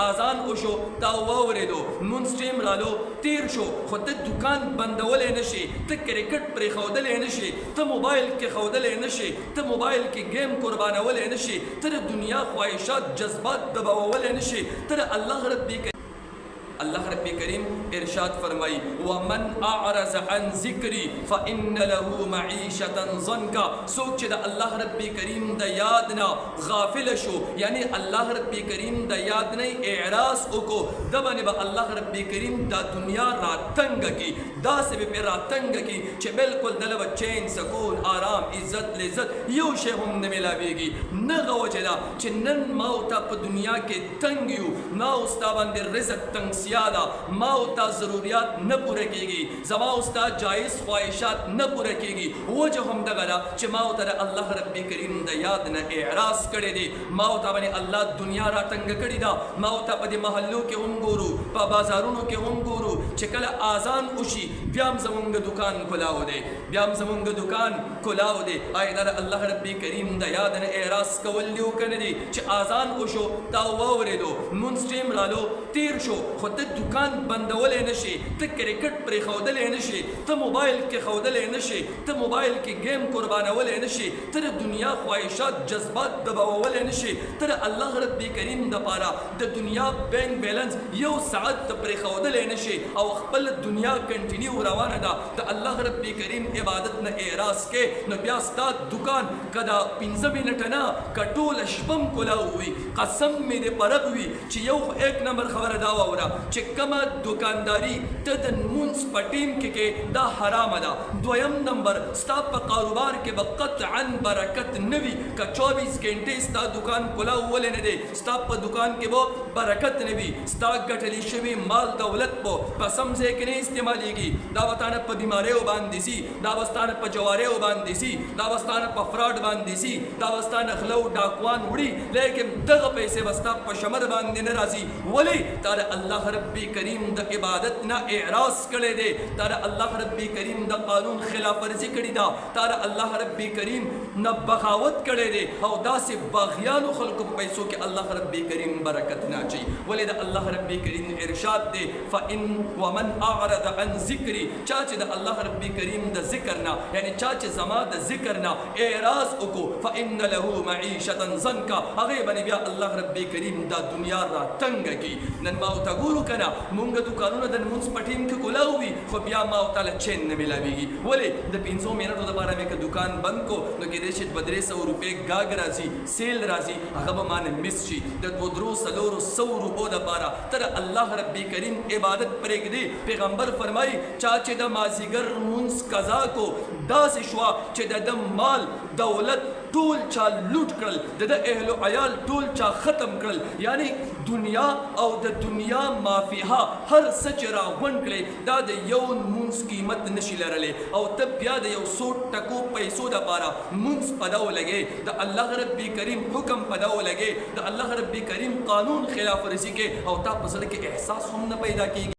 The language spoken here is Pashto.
آزان وشو تا واوریدو مونږ ټیم رالو تیر شو خو ته دکان بندولی نشي ته کرکټ پرېښودلی نشي ته موبایل کې ښودلی نشي ته موبایل کې گیم قربانولی نشي ته د دنیا خواهشات جذبات دباولی نشي ته د الله رب کریم ارشاد فرمائی ومن اعرض عن ذکری فإن له معیشتا ضنکا سوک چې د الله رب کریم د یاد نه غافل شو یعنی الله رب کریم د یاد نه اعراض وکړو د باندې به الله رب کریم د دنیا راتنګ کی داسې به پر راتنګ کی چې بالکل دله چین سکون آرام عزت لذت یو شی هم نه ملاویږي نه غوجه دا چې نن ما او تا په دنیا کې تنګ یو ما او ستا باندې رزق تنګ زیادہ ما او تا ضروریات نه پوره کیږي زما او ستا جایز خواهشات نه پوره کیږي وجه هم دغه ده چې ما او ته الله رب کریم د یاد نه اعراض کړی دی ما او ته باندې الله دنیا را تنګ کړی ده ما او ته په دې محلو کې هم ګورو په بازارونو کې هم ګورو چې کله اذان وشي بیا هم زمونږ دکان کلاو دی بیا هم زمونږ دکان کلاو دی آیا د الله رب کریم د یاد نه اعراض کول دی کنه دی چې اذان وشو تا واوریدو مونږ ټیم رالو تیر شو خو ته دکان بندولی نشي ته کرکټ پرېښودلی نشي ته موبایل کې ښودلی نشي ته موبایل کې گیم قربانولی نشي ته د دنیا خواهشات جذبات دباولی نشي ته د الله رب کریم دپاره د دنیا بینک بیلنس یو ساعت ته پرېښودلی نشي او خپل دنیا کنټینیو روانه ده د الله رب کریم عبادت نه اعراض کې نو بیا ستا دکان که دا 15 منټه نه که ټوله شپه هم کلاو وي قسم مې دې پرب وي چې یو ایک نمبر خبره دا واوره چې کمه دکانداری ته د مونځ په ټیم کې دا حرامه ده دویم نمبر ستا په کاروبار کې به قطعا برکت نه وي که 24 ګنټې ستا دکان کلاو ولې نه دی ستا په دکان کې به برکت نه وي ستا ګټلی شوي مال دولت په سم ځای کې نه استعمالیږي دا به تانه په بیماریو باندې سي دا به ستانه په جواریو باندې سي دا به ستانه په فراډ باندې سي دا به ستانه غلو ډاکوان وړي لیکن دغه پیسې به ستا په شمر باندې نه راځي ولې تا د الله رب کریم د عبادت نه اعراض کړی دی تا د الله رب کریم د قانون خلاف ورزي کړې ده تا د الله رب کریم نه بغاوت کړی دی او داسې باغیانو خلکو په پیسو کې الله رب کریم برکت نه اچوي ولې د الله رب کریم ارشاد دی فإن ومن اعرض عن ذکری چا چې د الله رب کریم د ذکر نه یعنی چا چې زما د ذکر نه اعراض وکړو فإن له معیشتا ضنکا هغې باندې بیا الله رب کریم دا دنیا را تنګه کی نن ما ورته ګورو که نه مونږ دکانونه د لمونځ په ټیم کې کلاو وي خو بیا ما ورته له چین نه میلاویږي ولې د 500 منټو دپاره مې که دکان بند کو نو کیدای شي 200 روپۍ ګاګ راځي سیل راځي هغه به مانه مس شي د 200 روپو دپاره ته د الله رب کریم عبادت پرېږدي پیغمبر فرمایي چا چې د مازدیګر لمونځ قضا کو داسې شوه چې د ده مال دولت ټول چا لوټ کړل د ده اهل و عیال ټول چا ختم کړل یعنی دنیا او د دنیا مافیها هر څه چې راغونډ کړی دا د یو لمونځ قیمت نشي لرلی او ته بیا د یو څو ټکو پیسو دپاره لمونځ په دو لګې د الله رب کریم حکم په دو لګې د الله رب کریم قانون خلاف ورزي کې او تا په زړه کې احساس هم نه پیدا کېږي